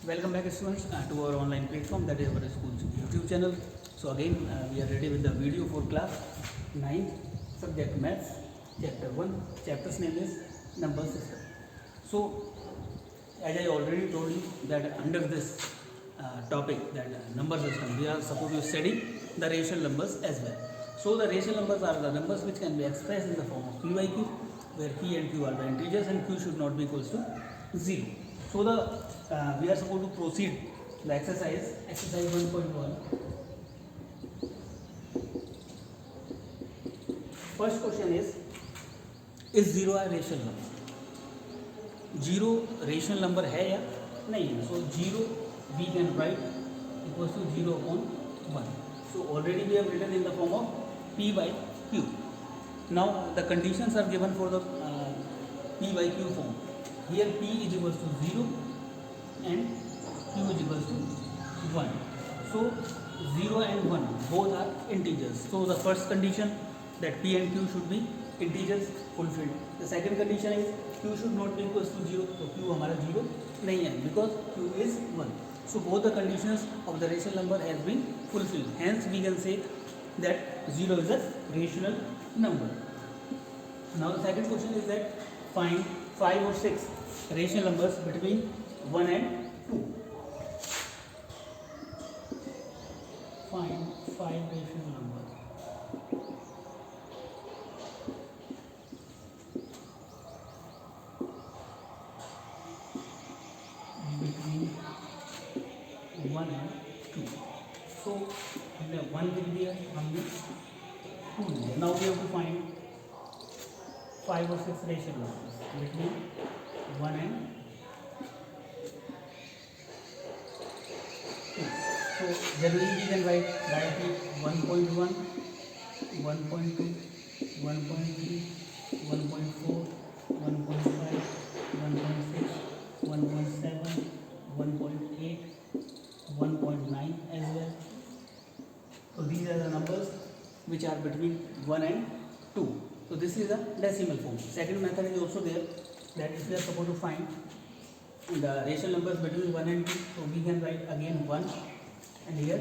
Welcome back students to our online platform, that is our school's YouTube channel. So again we are ready with the video for class 9 subject maths chapter 1. Chapter's name is number system. So as I already told you that under this topic, that number system, we are supposed to study the rational numbers as well. So the rational numbers are the numbers which can be expressed in the form of p by q, where p and q are the integers and q should not be equals to 0. So we are supposed to proceed the exercise 1.1. First question is 0 a rational number? 0 rational number है या नहीं है? So 0 we can write equals to 0 upon 1. So already we have written in the form of p by q. Now the conditions are given for the p by q form. Here p is equals to 0 and q is equals to 1. So 0 and 1 both are integers. So the first condition, that p and q should be integers, fulfilled. The second condition is q should not be equals to 0. So q हमारा 0 नहीं है because q is 1. So both the conditions of the rational number has been fulfilled. Hence we can say that 0 is a rational number. Now the second question is that find 5 or 6 rational numbers between 1 and 2. Find 5 rational numbers between 1 and 2. So 1 will be हमने 2 लिया. Now we have to find 5 or 6 rational numbers between 1 and 2. So generally we can write directly 1.1, 1.2, 1.3, 1.4, 1.5, 1.6, 1.7, 1.8, 1.9 as well. So these are the numbers which are between 1 and 2. So this is a decimal form. Second method is also there, that if we are supposed to find the rational numbers between 1 and 2, so we can write again 1 and here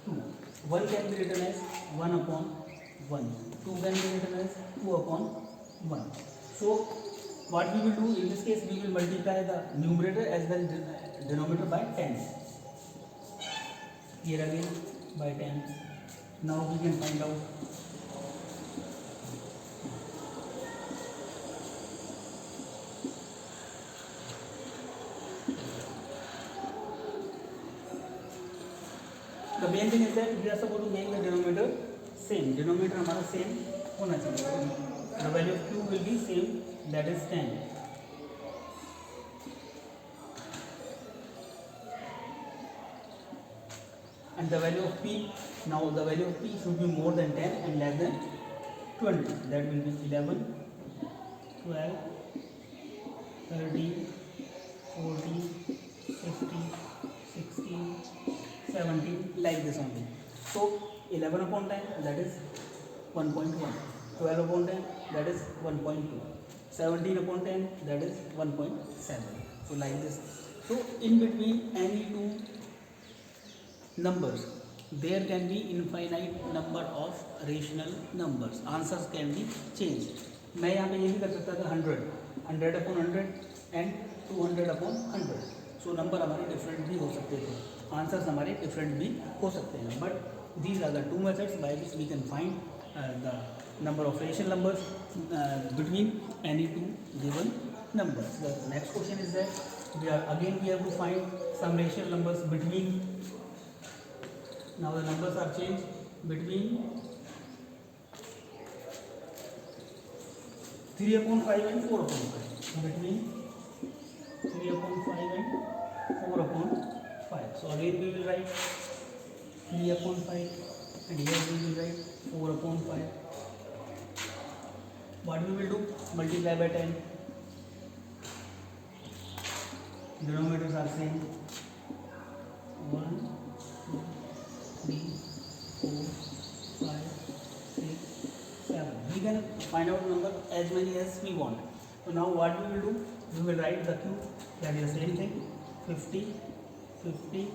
2. 1 can be written as 1 upon 1. 2 can be written as 2 upon 1. So what we will do in this case, we will multiply the numerator as well as denominator by 10. Here again by 10. Now we can find out the main thing is that we are supposed to make the denominator same. Denominator हमारा same होना चाहिए. The value of q will be same, that is 10. And the value of p, now the value of p should be more than 10 and less than 20. That will be 11, 12, 13, 14, 15, 16, 17, like this only. So 11 upon 10, that is 1.1. 12 upon 10, that is 1.2. 17 upon 10, that is 1.7. So like this. So in between any two numbers, there can be infinite number of rational numbers. Answers can be changed. मैं यहाँ पे ये भी कर सकता था 100, 100 upon 100 and 200 upon 100. So number हमारे different भी हो सकते थे, आंसर्स हमारे डिफरेंट भी हो सकते हैं. But these are the two methods by which we can find the number of rational numbers between any two given numbers. The next question is that we have to find some rational numbers between. Now the numbers are changed between 3 upon 5 and 4 upon 5. Between 3 upon 5 and 4 upon 5. So again we will write 3 upon 5 and here we will write 4 upon 5. What we will do? Multiply by 10. Denominators are same. 1, 2, 3, 4, 5, 6, 7. We can find out the number as many as we want. So now what we will do? We will write the q, that is the same thing, 50, 50.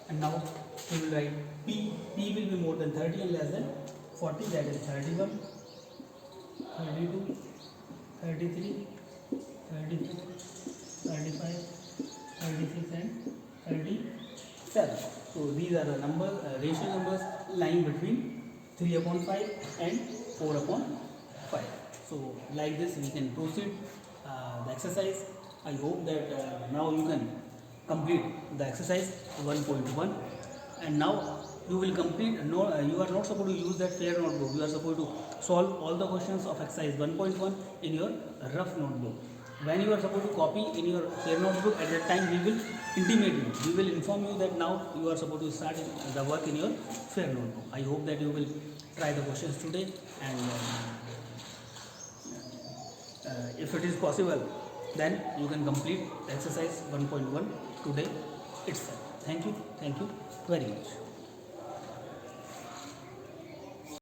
And now we will write P. P will be more than 30 and less than 40. That is 31, 32, 33, 34, 35, 36 and 37. So these are the numbers, rational numbers lying between 3 upon 5 and 4 upon 5. So like this we can proceed the exercise. I hope that now you can complete the exercise 1.1, and now you will complete. No, you are not supposed to use that fair notebook. You are supposed to solve all the questions of exercise 1.1 in your rough notebook. When you are supposed to copy in your fair notebook, at that time we will intimate you. We will inform you that now you are supposed to start the work in your fair notebook. I hope that you will try the questions today, and if it is possible, then you can complete exercise 1.1 today itself. Thank you very much.